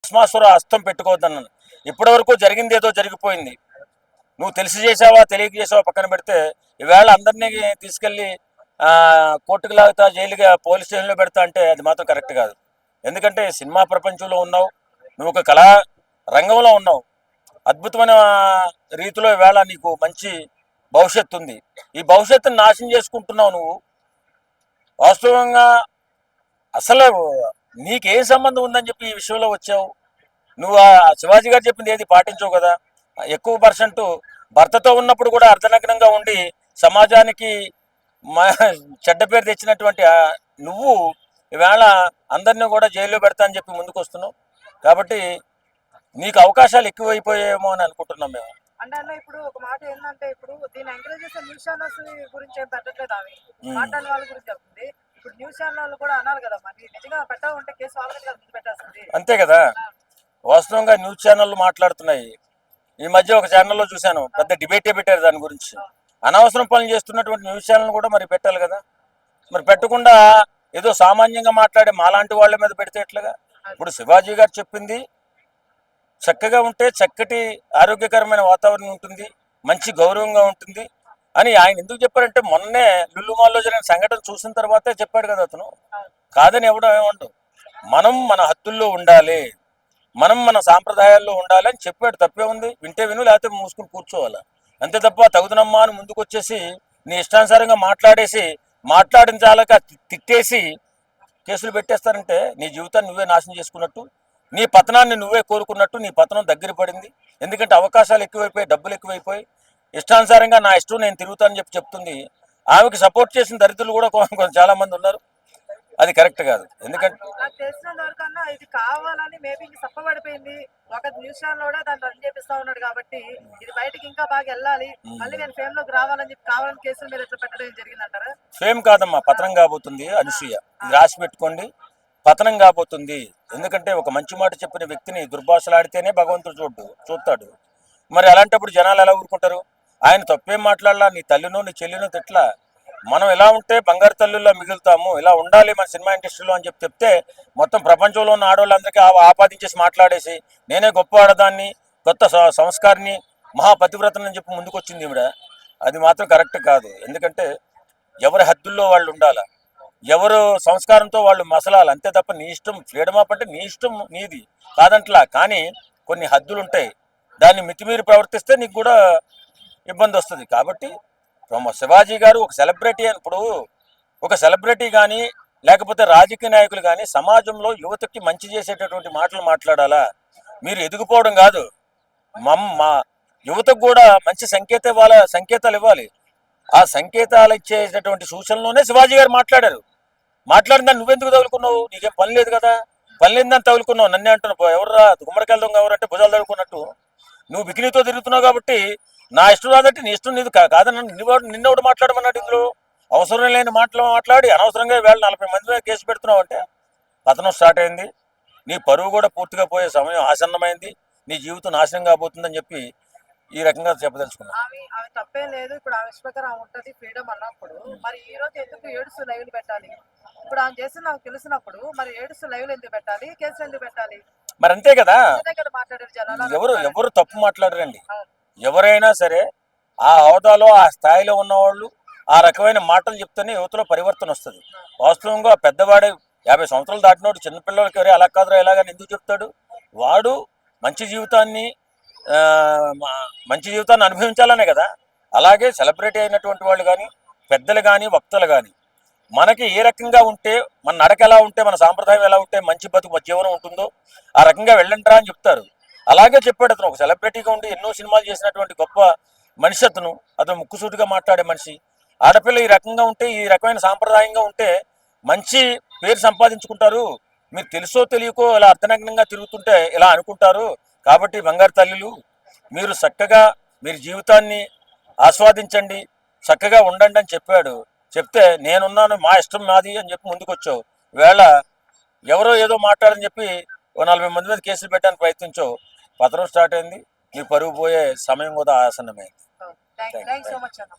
భస్మాసుర హస్తం పెట్టుకోవద్దన్నాను. ఇప్పటి వరకు జరిగింది ఏదో జరిగిపోయింది. నువ్వు తెలిసి చేసావా తెలియక చేసావా పక్కన పెడితే ఈవేళ అందరినీ తీసుకెళ్ళి కోర్టుకు లాగుతా, జైలుగా, పోలీస్ స్టేషన్లో పెడతా అంటే అది మాత్రం కరెక్ట్ కాదు. ఎందుకంటే సినిమా ప్రపంచంలో ఉన్నావు, నువ్వు ఒక కళా రంగంలో ఉన్నావు, అద్భుతమైన రీతిలో ఈవేళ నీకు మంచి భవిష్యత్తు ఉంది. ఈ భవిష్యత్తును నాశనం చేసుకుంటున్నావు నువ్వు. వాస్తవంగా అసలు నీకేం సంబంధం ఉందని చెప్పి ఈ విషయంలో వచ్చావు. నువ్వు శివాజీ గారు చెప్పింది ఏది పాటించవు కదా. ఎక్కువ పర్సెంట్ భర్తతో ఉన్నప్పుడు కూడా అర్ధనగ్నంగా ఉండి సమాజానికి చెడ్డ పేరు తెచ్చినటువంటి నువ్వు ఈవేళ అందరినీ కూడా జైల్లో పెడతా అని చెప్పి ముందుకు వస్తున్నావు. కాబట్టి నీకు అవకాశాలు ఎక్కువైపోయాయేమో అని అనుకుంటున్నాం మేము. అంటే అన్న ఇప్పుడు ఒక మాట ఏంటంటే ఇప్పుడు దీన్ని ఎంకరేజ్ చేసే న్యూస్ ఛానల్స్ గురించి ఏం పెట్టట్లేదు, అవి మాట్లాడిన వాళ్ళ గురించి చెప్తుంది. ఇప్పుడు న్యూస్ ఛానల్ కూడా అన్నారు కదా, మరి నిజంగా పెట్టాలంటే కేసు వాళ్ళకి కదా ముందు పెట్టాల్సింది. అంతే కదా. వాస్తవంగా న్యూస్ ఛానళ్ళు మాట్లాడుతున్నాయి. ఈ మధ్య ఒక ఛానల్లో చూశాను, పెద్ద డిబేటే పెట్టారు దాని గురించి. అనవసరం పనులు చేస్తున్నటువంటి న్యూస్ ఛానల్ కూడా మరి పెట్టాలి కదా. మరి పెట్టకుండా ఏదో సామాన్యంగా మాట్లాడే మాలాంటి వాళ్ళ మీద పెడితే ఎట్లాగా. ఇప్పుడు శివాజీ గారు చెప్పింది చక్కగా ఉంటే చక్కటి ఆరోగ్యకరమైన వాతావరణం ఉంటుంది, మంచి గౌరవంగా ఉంటుంది అని ఆయన ఎందుకు చెప్పారంటే మొన్నే లుల్లుమాల్లో జరిగిన సంఘటన చూసిన తర్వాతే చెప్పాడు కదా అతను. కాదని ఎవడో ఏమంటావు. మనం మన హద్దుల్లో ఉండాలి, మనం మన సాంప్రదాయాల్లో ఉండాలి అని చెప్పాడు. తప్పే ఉంది. వింటే విను, లేకపోతే మూసుకుని కూర్చోవాలి. అంతే తప్ప తగుదనమ్మా అని ముందుకు వచ్చేసి నీ ఇష్టానుసారంగా మాట్లాడేసి మాట్లాడిన చాలక తిట్టేసి కేసులు పెట్టేస్తారంటే నీ జీవితాన్ని నువ్వే నాశనం చేసుకున్నట్టు, నీ పతనాన్ని నువ్వే కోరుకున్నట్టు. నీ పతనం దగ్గర పడింది. ఎందుకంటే అవకాశాలు ఎక్కువైపోయి, డబ్బులు ఎక్కువైపోయి, ఇష్టానుసారంగా నా ఇష్టం నేను తిరుగుతానని చెప్తుంది. ఆమెకి సపోర్ట్ చేసిన దరిద్రులు కూడా చాలా మంది ఉన్నారు. అది కరెక్ట్ కాదు. ఎందుకంటే నాకు తెలిసినంత వరకు అన్న ఇది కావాలని మేబీ చెప్పబడిపోయింది. ఒక న్యూస్ ఛానల్ కూడా దాన్ని రన్ చేపిస్తా ఉన్నాడు కాబట్టి ఇది బయటకి ఇంకా బాగా వెళ్ళాలి, మళ్ళీ నేను ఫేమ్ లోకి రావాలని చెప్పి కావాలని కేసులు మీరు ఎట్లా పెట్టడం జరిగిందంటారా? ఫేమ్ కాదమ్మా, పతనం కాబోతుంది. అనసూయ ఇది రాసి పెట్టుకోండి, పతనం కాబోతుంది. ఎందుకంటే ఒక మంచి మాట చెప్పిన వ్యక్తిని దుర్భాషలాడితేనే భగవంతుడు చూస్తాడు. మరి అలాంటప్పుడు జనాలు ఎలా ఊరుకుంటారు? ఆయన తప్పేం మాట్లాడలా, నీ తల్లినో నీ చెల్లినో తిట్లా. మనం ఎలా ఉంటే బంగారు తల్లుల్లో మిగులుతాము, ఇలా ఉండాలి మన సినిమా ఇండస్ట్రీలో అని చెప్తే మొత్తం ప్రపంచంలో ఉన్న ఆడవాళ్ళందరికీ ఆపాదించేసి మాట్లాడేసి నేనే గొప్ప ఆడదాన్ని, కొత్త సంస్కారిని, మహాపతివ్రతని చెప్పి ముందుకు వచ్చింది ఈవిడ. అది మాత్రం కరెక్ట్ కాదు. ఎందుకంటే ఎవరి హద్దుల్లో వాళ్ళు ఉండాలి, ఎవరు సంస్కారంతో వాళ్ళు మసలాలి. అంతే తప్ప నీ ఇష్టం, ఫ్రీడమ్ ఆఫ్ అంటే నీ ఇష్టం నీది కాదంట్లా. కానీ కొన్ని హద్దులు ఉంటాయి, దాన్ని మితిమీరి ప్రవర్తిస్తే నీకు కూడా ఇబ్బంది వస్తుంది. కాబట్టి శివాజీ గారు ఒక సెలబ్రిటీ అని, ఇప్పుడు ఒక సెలబ్రిటీ కానీ లేకపోతే రాజకీయ నాయకులు కానీ సమాజంలో యువతకి మంచి చేసేటటువంటి మాటలు మాట్లాడాలా. మీరు ఎదిగిపోవడం కాదు, మా యువతకు కూడా మంచి సంకేతాలు ఇవ్వాలి. ఆ సంకేతాలు ఇచ్చేటటువంటి సూచనలోనే శివాజీ గారు మాట్లాడారు. మాట్లాడిన దాన్ని నువ్వెందుకు తగులుకున్నావు? నీకేం పని లేదు కదా. పని లేదని తగులుకున్నావు. నన్నే అంటున్నావు ఎవర్రా గుమ్మడికాయల దొంగ ఎవరంటే భుజాలు తగులుకున్నట్టు. నువ్వు బికినీతో తిరుగుతున్నావు కాబట్టి నా ఇష్టం రాదంటే నీ ఇష్టం నీది కాదన్న నిన్నెవడు మాట్లాడమన్నాడు? ఇందులో అవసరం లేని మాటలు మాట్లాడి అనవసరంగా వేళ 40 మంది మీద కేసు పెడుతున్నావు అంటే పతనం స్టార్ట్ అయింది. నీ పరువు కూడా పూర్తిగా పోయే సమయం ఆసన్నమైంది. నీ జీవితం నాశనం కాబోతుందని చెప్పి ఈ రకంగా చెప్పదలుచుకున్నాను. అవి తప్పేం లేదు. ఇప్పుడు ఆమె ప్రకారం ఉంటది ఫ్రీడమ్ అన్నప్పుడు మరి ఈ రోజు ఎందుకు ఏడుస్తూ లైవ్లు పెట్టాలి? ఇప్పుడు ఆమె చేసి నాకు తెలిసినప్పుడు మరి ఏడుస్తూ లైవ్లు ఎందుకు పెట్టాలి, కేసులు ఎందుకు పెట్టాలి? మరి అంతే కదా. మాట్లాడారు జనాలు, ఎవరు తప్పు మాట్లాడరండి. ఎవరైనా సరే ఆ హోదాలో ఆ స్థాయిలో ఉన్నవాళ్ళు ఆ రకమైన మాటలు చెప్తేనే యువతలో పరివర్తన వస్తుంది. వాస్తవంగా పెద్దవాడే 50 సంవత్సరాలు దాటినోడు చిన్నపిల్లలకి ఎవరే అలా కాదురా ఎలాగని ఎందుకు చెప్తాడు? వాడు మంచి జీవితాన్ని అనుభవించాలనే కదా. అలాగే సెలబ్రిటీ అయినటువంటి వాళ్ళు కానీ, పెద్దలు కానీ, వక్తలు కానీ మనకి ఏ రకంగా ఉంటే, మన నడక ఎలా ఉంటే, మన సాంప్రదాయం ఎలా ఉంటే మంచి బతుకు జీవనం ఉంటుందో ఆ రకంగా వెళ్ళంటారా అని చెప్తారు. అలాగే చెప్పాడు అతను. ఒక సెలబ్రిటీగా ఉండి ఎన్నో సినిమాలు చేసినటువంటి గొప్ప మనిషి అతను ముక్కుసూటిగా మాట్లాడే మనిషి. ఆడపిల్ల ఈ రకంగా ఉంటే, ఈ రకమైన సాంప్రదాయంగా ఉంటే మంచి పేరు సంపాదించుకుంటారు. మీరు తెలుసో తెలియకో ఇలా అర్ధనగ్నంగా తిరుగుతుంటే ఇలా అనుకుంటారు. కాబట్టి బంగారు తల్లులు మీరు చక్కగా మీరు జీవితాన్ని ఆస్వాదించండి, చక్కగా ఉండండి అని చెప్పాడు. చెప్తే నేనున్నాను, మా ఇష్టం నాది అని చెప్పి ముందుకు వచ్చావు. ఈవేళ ఎవరో ఏదో మాట్లాడని చెప్పి 40 మంది మీద కేసులు పెట్టడానికి ప్రయత్నించావు. పతనం స్టార్ట్ అయింది. నీ పరుగు పోయే సమయం కూడా ఆసన్నమైంది. థ్యాంక్ యూ సో మచ్ అన్న.